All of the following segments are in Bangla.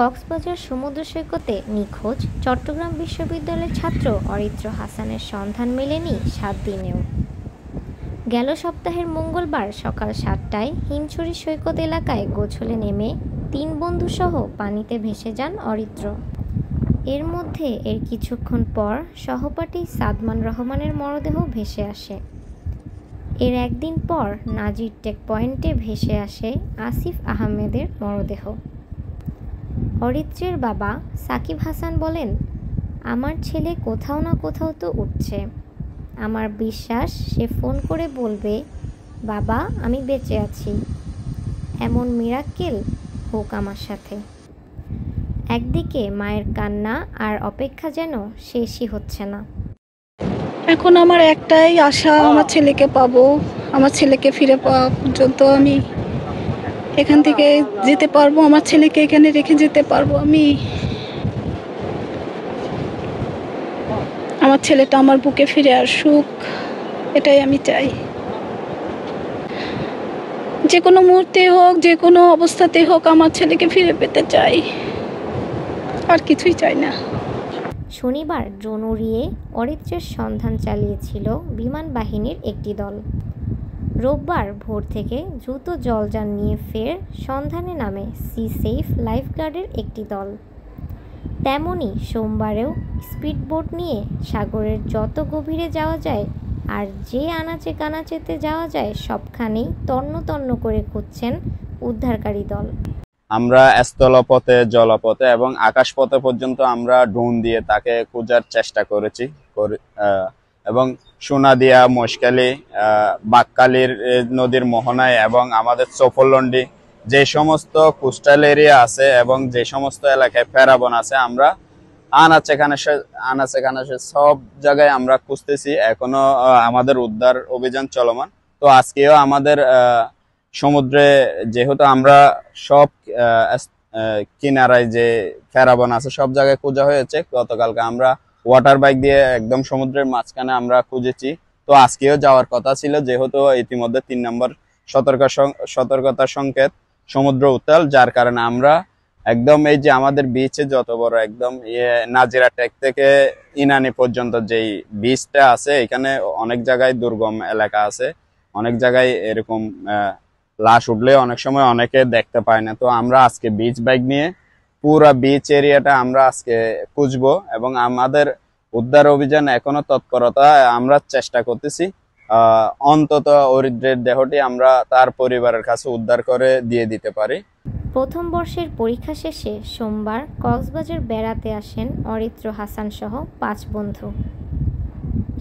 কক্সবাজার সমুদ্র সৈকতে নিখোঁজ চট্টগ্রাম বিশ্ববিদ্যালয়ের ছাত্র অরিত্র হাসানের সন্ধান মেলেনি ৭ দিনেও। গেল সপ্তাহের মঙ্গলবার সকাল ৭টায় হিমছড়ি সৈকত এলাকায় গোসলে নেমে ৩ বন্ধুসহ পানিতে ভেসে যান অরিত্র। এর মধ্যে কিছুক্ষণ পর সহপাঠী সাদমান রহমানের মরদেহ ভেসে আসে। এর একদিন পর নাজির টেক পয়েন্টে ভেসে আসে আসিফ আহমেদের মরদেহ। অরিত্রের বাবা সাকিব হাসান বলেন, আমার ছেলে কোথাও না কোথাও তো উঠছে। আমার বিশ্বাস সে ফোন করে বলবে, বাবা আমি বেঁচে আছি। এমন মিরাক্কেল হোক আমার সাথে। একদিকে মায়ের কান্না আর অপেক্ষা যেন শেষই হচ্ছে না। এখন আমার একটাই আশা, আমার ছেলেকে পাবো। আমার ছেলেকে ফিরে পাওয়া পর্যন্ত আমি এখান থেকে যেতে পারবো, আমার ছেলেকে এখানে রেখে যেতে পারবো। আমার ছেলেটা আমার বুকে ফিরে আসুক, এটাই আমি চাই। যে কোনো মুহূর্তে হোক, যে কোনো অবস্থাতে হোক, আমার ছেলেকে ফিরে পেতে চাই, আর কিছুই চাই না। শনিবার ড্রোন উড়িয়ে অরিত্রের সন্ধান চালিয়েছিল বিমান বাহিনীর একটি দল। রোববার ভোর থেকে দ্রুত জলযান নিয়ে ফের সন্ধানে নামে সি সেফ লাইফগার্ডের একটি দল। তেমনি সোমবারেও স্পিডবোট নিয়ে সাগরের যত গভীরে যাওয়া যায় আর যে আনাচে কানাচেতে যাওয়া যায় সবখানেই তন্ন তন্ন করে খুঁজছেন উদ্ধারকারী দল। আমরা স্থলপথে, জলপথে এবং আকাশপথে পর্যন্ত আমরা ড্রোন দিয়ে তাকে খোঁজার চেষ্টা করেছি এবং সোনাদিয়া, মহেশখালী, বাকখালীর নদীর মোহনায় এবং আমাদের চৌফল্লন্ডি যে সমস্ত কোস্টাল এরিয়া আছে এবং যে সমস্ত এলাকায় ফেরাবন আছে, আমরা আনাচে কানাচে সব জায়গায় আমরা খুঁজতেছি। এখনো আমাদের উদ্ধার অভিযান চলমান। তো আজকেও আমাদের সমুদ্রে যেহেতু আমরা সব কিনারায় যে ফেরাবন আছে সব জায়গায় খোঁজা হয়েছে। গতকালকে আমরা ওয়াটার বাইক দিয়ে একদম সমুদ্রের মাঝখানে আমরা খুঁজেছি। তো আজকেও যাওয়ার কথা ছিল, যেহেতু ইতিমধ্যে ৩ নম্বর সতর্কতা সংকেত সমুদ্র উত্তাল, যার কারণে আমরা একদম এই যে আমাদের বিচে যত বড় একদম নাজিরা টেক থেকে ইনানি পর্যন্ত যেই বিচটা আছে, এখানে অনেক জায়গায় দুর্গম এলাকা আছে, অনেক জায়গায় এরকম লাশ উঠলে অনেক সময় অনেকে দেখতে পায় না। তো আমরা আজকে বিচ বাইক নিয়ে পুরা বিচ এরিয়াটা আমরা আজকে খুঁজবো এবং আমাদের উদ্ধার অভিযান এখনো তৎপরতা আমরা চেষ্টা করতেছি। অন্তত অরিত্রের দেহটি আমরা তার পরিবারের কাছে উদ্ধার করে দিয়ে দিতে পারি। প্রথম বর্ষের পরীক্ষা শেষে সোমবার কক্সবাজার বেড়াতে আসেন অরিত্র হাসান সহ 5 বন্ধু।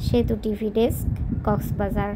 সেতু টিভি ডেস্ক, কক্সবাজার।